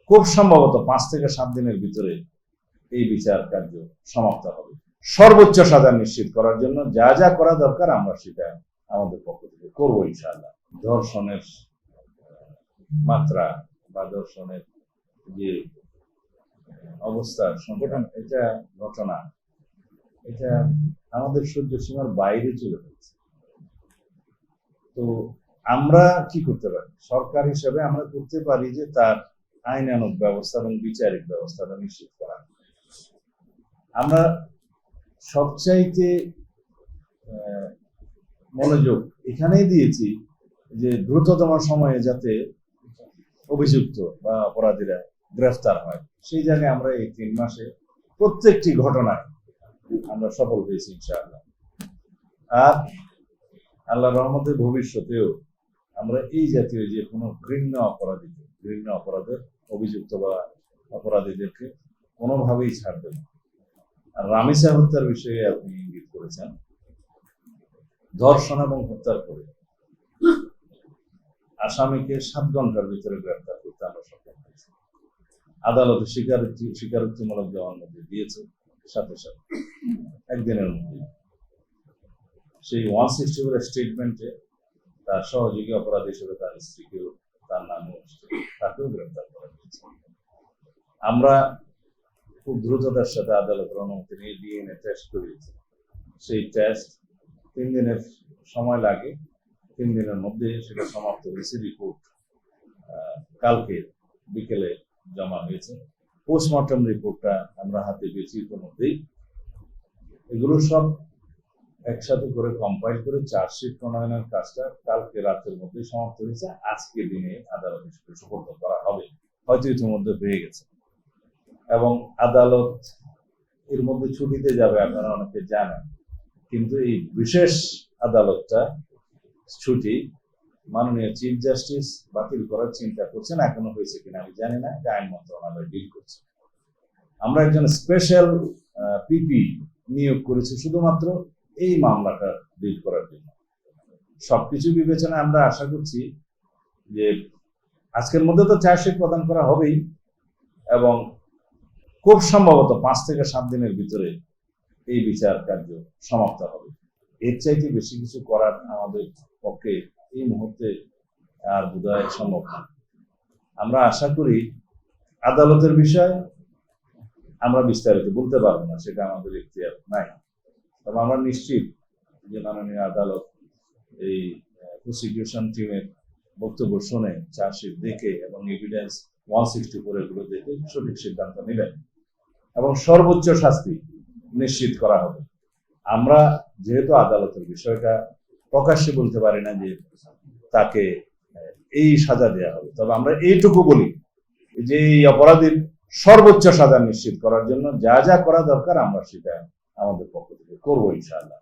খুব সম্ভবত 5 থেকে 7 দিনের ভিতরে এই বিচার কার্য সমাপ্ত হবে। সর্বোচ্চ সাজা নিশ্চিত করার জন্য যা যা করা দরকার আমরা সেটা আমাদের পক্ষ থেকে করবো ইনশাআল্লাহ। ধর্ষণের মাত্রা বা ধর্ষণের যে অবস্থা সংগঠন, এটা ঘটনা, এটা আমাদের সহ্য সীমার বাইরে চলে যাচ্ছে। তো আমরা কি করতে পারি? সরকার হিসেবে আমরা করতে পারি যে তার আইনানুগ ব্যবস্থা এবং বিচারিক ব্যবস্থাটা নিশ্চিত করা। আমরা সবচাইতে মনোযোগ এখানেই দিয়েছি যে দ্রুততম সময়ে যাতে অভিযুক্ত বা অপরাধীরা গ্রেফতার হয়। সেই জায়গায় আমরা এই 3 মাসে প্রত্যেকটি ঘটনায় আমরা সফল হয়েছি ইনশাআল্লাহ। আর আল্লাহর রহমতে ভবিষ্যতেও আমরা এই জাতীয় যে কোনো ঘৃণ্য অপরাধের অভিযুক্ত বা অপরাধীদেরকে কোনোভাবেই ছাড়বে না। আর রামিসা হত্যার বিষয়ে আপনি ইঙ্গিত করেছেন। ধর্ষণ এবং হত্যার পরে আসামিকে 7 ঘন্টার ভিতরে গ্রেফতার করতে আমরা সক্ষম হয়েছি। আদালতে স্বীকারোক্তিমূলক জবানবন্দি দিয়েছে সাথে সাথে একদিনের মধ্যে। সেই 164 স্টেটমেন্টে তার সহযোগী অপরাধ হিসেবে তার স্ত্রীকেও, তার নামে তাকেও গ্রেফতার করা হয়েছে। আমরা খুব দ্রুততার সাথে আদালতের অনুমতি নিয়ে ডিএনএ টেস্ট করিয়েছি। সেই টেস্ট 3 দিনের সময় লাগে। 3 দিনের মধ্যে সেটা সমাপ্ত হয়েছে। রিপোর্ট কালকে বিকেলে জমা হয়েছে। পোস্টমর্টম রিপোর্টটা আমরা হাতে পেয়েছি ইতিমধ্যেই। এগুলো সব একসাথে করে কম্পাইল করে চার্জশিট প্রণয়নের কাজটা কালকে রাতের মধ্যে সমাপ্ত হয়েছে। আজকে দিনে আদালতে সুপর্দ করা হবে, হয়তো ইতিমধ্যে হয়ে গেছে। এবং আদালত এর মধ্যে ছুটিতে যাবে, আপনারা অনেকে জানেন। কিন্তু এই বিশেষ আদালতটা ছুটি মাননীয় চিফ জাস্টিস বাতিল করার চিন্তা করছেন। এখনো হয়েছে কিনা আমি জানি না, আইন মন্ত্রণালয় ডিল করছে। আমরা একজন স্পেশাল পিপি নিয়োগ করেছি শুধুমাত্র এই মামলাটা ডিল করার জন্য। সবকিছু বিবেচনায় আমরা আশা করছি যে আজকের মধ্যে তো চার্জশিট প্রদান করা হবেই এবং খুব সম্ভবত 5 থেকে 7 দিনের ভিতরে এই বিচার কার্য সমাপ্ত হবে। এর চাইতে বেশি কিছু করার আমাদের পক্ষে এই মুহূর্তে আর বোধহয় সম্ভব না। আমরা আশা করি আদালতের বিষয় আমরা বিস্তারিত বলতে পারবো না, সেটা আমাদের এখতিয়ার নাই। তবে আমরা নিশ্চিত যে মাননীয় আদালত এই প্রসিকিউশন টিমের বক্তব্য শুনে, চার্জশিট দেখে এবং এভিডেন্স 164 এগুলো দেখে সঠিক সিদ্ধান্ত নেবেন এবং সর্বোচ্চ শাস্তি নিশ্চিত করা হবে। আমরা যেহেতু আদালতের বিষয়টা প্রকাশ্যে বলতে পারি না যে তাকে এই সাজা দেওয়া হবে, তবে আমরা এইটুকু বলি যে এই অপরাধীর সর্বোচ্চ সাজা নিশ্চিত করার জন্য যা যা করা দরকার আমরা সেটা আমাদের পক্ষ থেকে করবো ইনশাআল্লাহ।